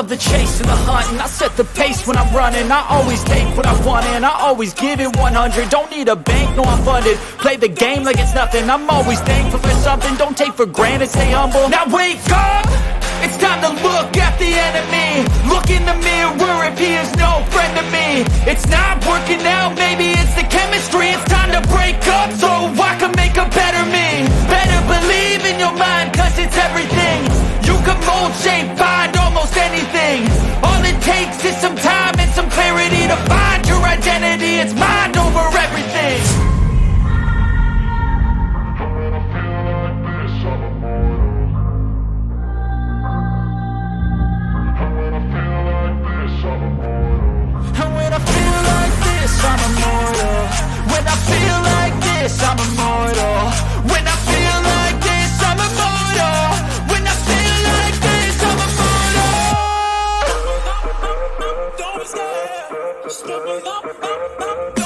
love the chase and the hunt, and I set the pace when I'm running. I always take what I want and I always give it 100. Don't need a bank, no I'm funded. Play the game like it's nothing. I'm always thankful for something. Don't take for granted, stay humble. Now wake up! It's time to look at the enemy. Look in the mirror if he is no friend to me. It's not working out, maybe it's the chemistry. It's time to break up so I can make a better me. Better believe in your mind, cause it's everything. You can mold, shape, find almost anything. All it takes is some time and some clarity to find your identity. It's mind over everything. And when I feel like this, I'm immortal. When I feel like this, I'm immortal. When I feel like this, I'm immortal. When I feel like this, I'm immortal. Don't be scared, just open up.